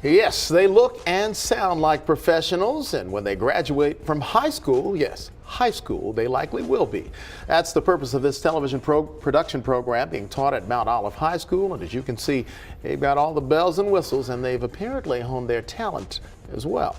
Yes, they look and sound like professionals, and when they graduate from high school, yes, high school, they likely will be. That's the purpose of this television production program being taught at Mount Olive High School, and as you can see, they've got all the bells and whistles, and they've apparently honed their talent as well.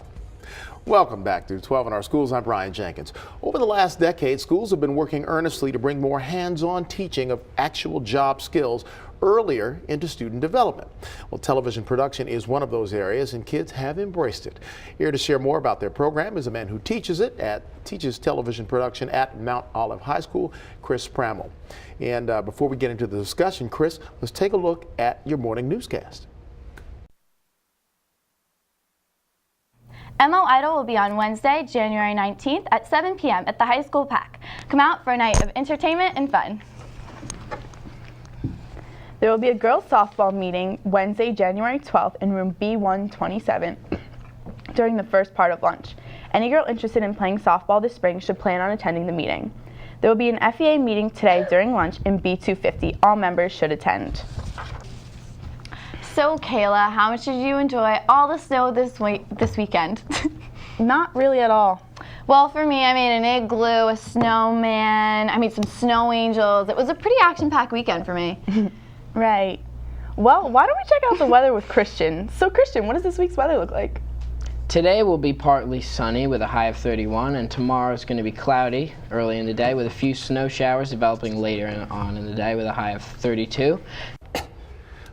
Welcome back to 12 in Our Schools. I'm Brian Jenkins. Over the last decade, schools have been working earnestly to bring more hands-on teaching of actual job skills earlier into student development. Well, television production is one of those areas, and kids have embraced it. Here to share more about their program is a man who teaches television production at Mount Olive High School, Chris Pramel. And before we get into the discussion, Chris, let's take a look at your morning newscast. MO Idol will be on Wednesday, January 19th at 7 p.m. at the high school PAC. Come out for a night of entertainment and fun. There will be a girls' softball meeting Wednesday, January 12th in room B127 during the first part of lunch. Any girl interested in playing softball this spring should plan on attending the meeting. There will be an FEA meeting today during lunch in B250. All members should attend. So Kayla, how much did you enjoy all the snow this weekend? Not really at all. Well, for me, I made an igloo, a snowman, I made some snow angels. It was a pretty action-packed weekend for me. Right. Well, why don't we check out the weather with Christian? So Christian, what does this week's weather look like? Today will be partly sunny with a high of 31, and tomorrow is going to be cloudy early in the day with a few snow showers developing later on in the day with a high of 32.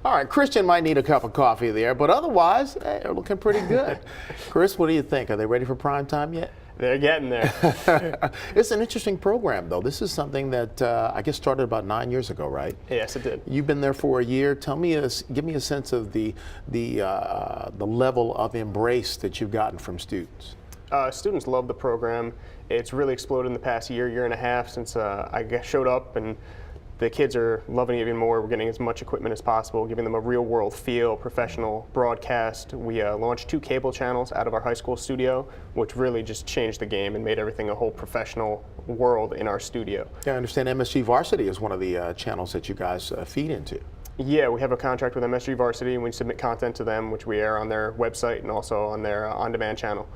All right, Christian might need a cup of coffee there, but otherwise, they're looking pretty good. Chris, what do you think? Are they ready for prime time yet? They're getting there. It's an interesting program, though. This is something that I guess started about 9 years ago, right? Yes, it did. You've been there for a year. Give me a sense of the level of embrace that you've gotten from students. Students love the program. It's really exploded in the past year and a half since I showed up, and the kids are loving it even more. We're getting as much equipment as possible, giving them a real-world feel, professional broadcast. We launched 2 cable channels out of our high school studio, which really just changed the game and made everything a whole professional world in our studio. Yeah, I understand MSG Varsity is one of the channels that you guys feed into. Yeah, we have a contract with MSG Varsity, and we submit content to them, which we air on their website and also on their on-demand channel.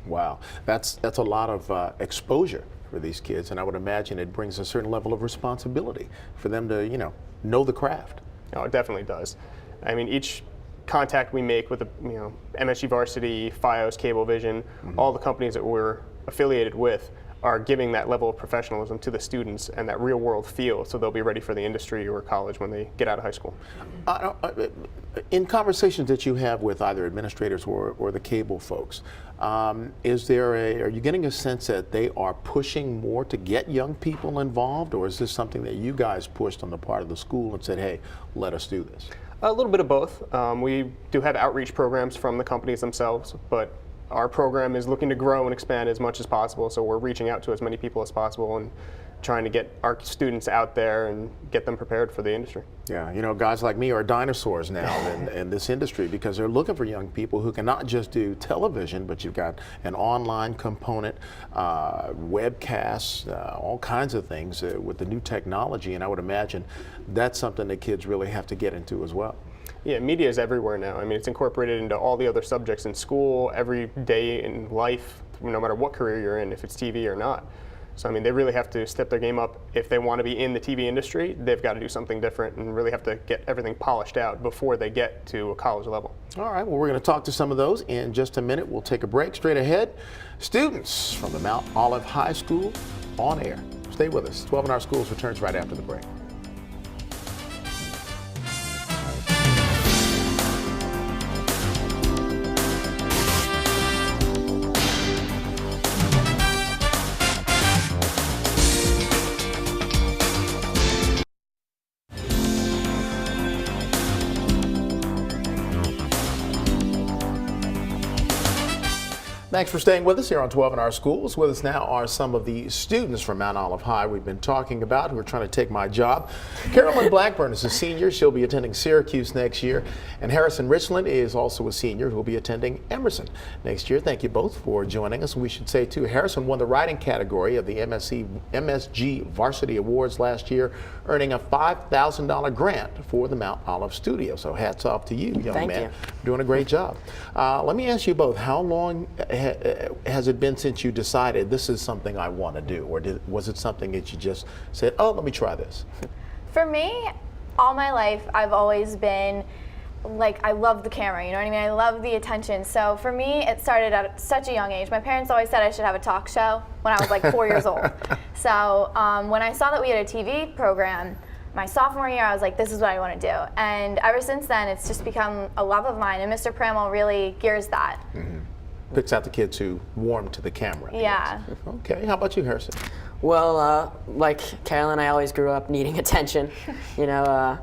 Wow, that's a lot of exposure for these kids, and I would imagine it brings a certain level of responsibility for them to, know the craft. Oh, it definitely does. I mean, each contact we make with MSG Varsity, FiOS, Cablevision, all the companies that we're affiliated with are giving that level of professionalism to the students and that real-world feel, so they'll be ready for the industry or college when they get out of high school. In conversations that you have with either administrators or the cable folks, are you getting a sense that they are pushing more to get young people involved, or is this something that you guys pushed on the part of the school and said, hey, let us do this? A little bit of both. We do have outreach programs from the companies themselves, but our program is looking to grow and expand as much as possible, so we're reaching out to as many people as possible and trying to get our students out there and get them prepared for the industry. Yeah, guys like me are dinosaurs now in this industry because they're looking for young people who can not just do television, but you've got an online component, webcasts, all kinds of things with the new technology, and I would imagine that's something that kids really have to get into as well. Yeah, media is everywhere now. I mean, it's incorporated into all the other subjects in school, every day in life, no matter what career you're in, if it's TV or not. So, I mean, they really have to step their game up. If they want to be in the TV industry, they've got to do something different and really have to get everything polished out before they get to a college level. All right, well, we're going to talk to some of those in just a minute. We'll take a break. Straight ahead, students from the Mount Olive High School on air. Stay with us. 12 in Our Schools returns right after the break. Thanks for staying with us here on 12 in Our Schools. With us now are some of the students from Mount Olive High we've been talking about who are trying to take my job. Carolyn Blackburne is a senior. She'll be attending Syracuse next year. And Harrison Richland is also a senior who will be attending Emerson next year. Thank you both for joining us. We should say, too, Harrison won the writing category of the MSG Varsity Awards last year, earning a $5,000 grant for the Mount Olive studio. So hats off to you, young Thank man. you. Doing a great job. Let me ask you both, how long has it been since you decided this is something I want to do? Or was it something that you just said, oh, let me try this? For me, all my life, I've always been like, I love the camera, you know what I mean? I love the attention. So for me, it started at such a young age. My parents always said I should have a talk show when I was like 4 years old. So when I saw that we had a TV program, my sophomore year, I was like, this is what I want to do. And ever since then, it's just become a love of mine. And Mr. Pramel really gears that. Mm-hmm. Picks out the kids who warm to the camera. Yeah. Okay, how about you, Harrison? Well, like Carolyn, I always grew up needing attention, you know,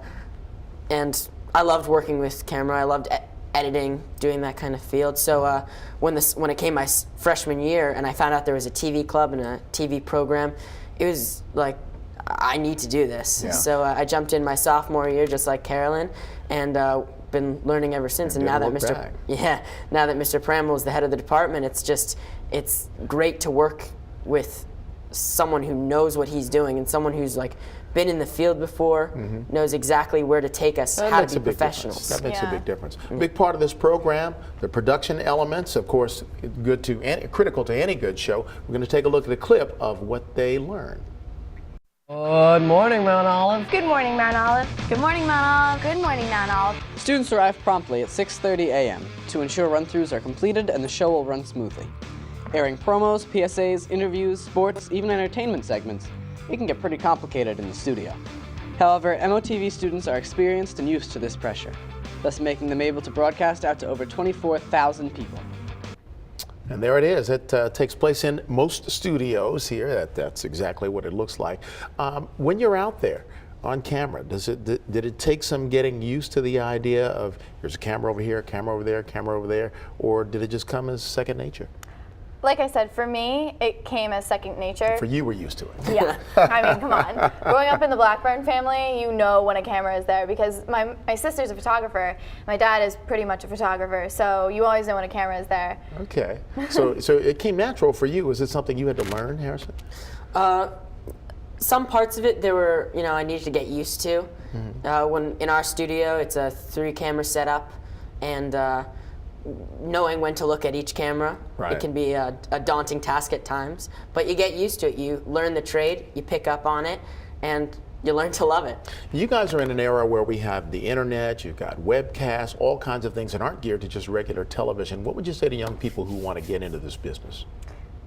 and I loved working with camera. I loved editing, doing that kind of field. So when it came my freshman year and I found out there was a TV club and a TV program, it was like, I need to do this. Yeah. So I jumped in my sophomore year, just like Carolyn, and been learning ever since. And now that now that Mr. Pramel is the head of the department, it's great to work with someone who knows what he's doing and someone who's like been in the field before, knows exactly where to take us, how to be professionals. That makes a big difference. Big part of this program, the production elements, of course, critical to any good show. We're going to take a look at a clip of what they learn. Good morning, Mount Olive. Good morning, Mount Olive. Good morning, Mount Olive. Good morning, Mount Olive. Students arrive promptly at 6:30 a.m. to ensure run-throughs are completed and the show will run smoothly. Airing promos, PSAs, interviews, sports, even entertainment segments, it can get pretty complicated in the studio. However, MOTV students are experienced and used to this pressure, thus making them able to broadcast out to over 24,000 people. And there it is. It takes place in most studios here. That's exactly what it looks like. When you're out there on camera, did it take some getting used to the idea of here's a camera over here, camera over there, camera over there, or did it just come as second nature? Like I said, for me, it came as second nature. For you, we're used to it. Yeah, I mean, come on. Growing up in the Blackburne family, you know when a camera is there because my sister's a photographer. My dad is pretty much a photographer, so you always know when a camera is there. Okay, so it came natural for you. Was it something you had to learn, Harrison? Some parts of it, I needed to get used to. When in our studio, it's a 3-camera setup, and knowing when to look at each camera, it can be a daunting task at times, but you get used to it. You learn the trade, you pick up on it, and you learn to love it. You guys are in an era where we have the internet, you've got webcasts, all kinds of things that aren't geared to just regular television. What would you say to young people who want to get into this business?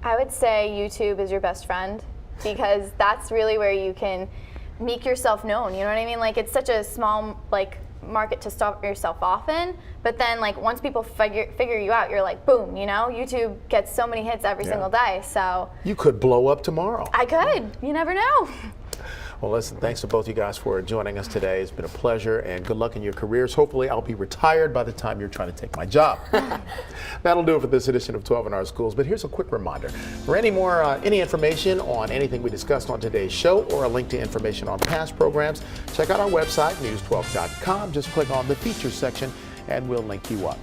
I would say YouTube is your best friend because that's really where you can make yourself known, you know what I mean? Like, it's such a small, market to start yourself off in, but then once people figure you out, you're like, boom, YouTube gets so many hits every single day, so. You could blow up tomorrow. I could, you never know. Well, listen, thanks to both you guys for joining us today. It's been a pleasure and good luck in your careers. Hopefully I'll be retired by the time you're trying to take my job. That'll do it for this edition of 12 in Our Schools, but here's a quick reminder. For any information on anything we discussed on today's show or a link to information on past programs, check out our website, news12.com. Just click on the features section and we'll link you up.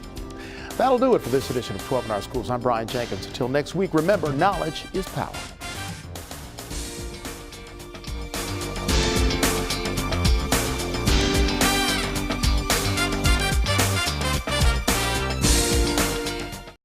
That'll do it for this edition of 12 in Our Schools. I'm Brian Jenkins. Until next week, remember, knowledge is power.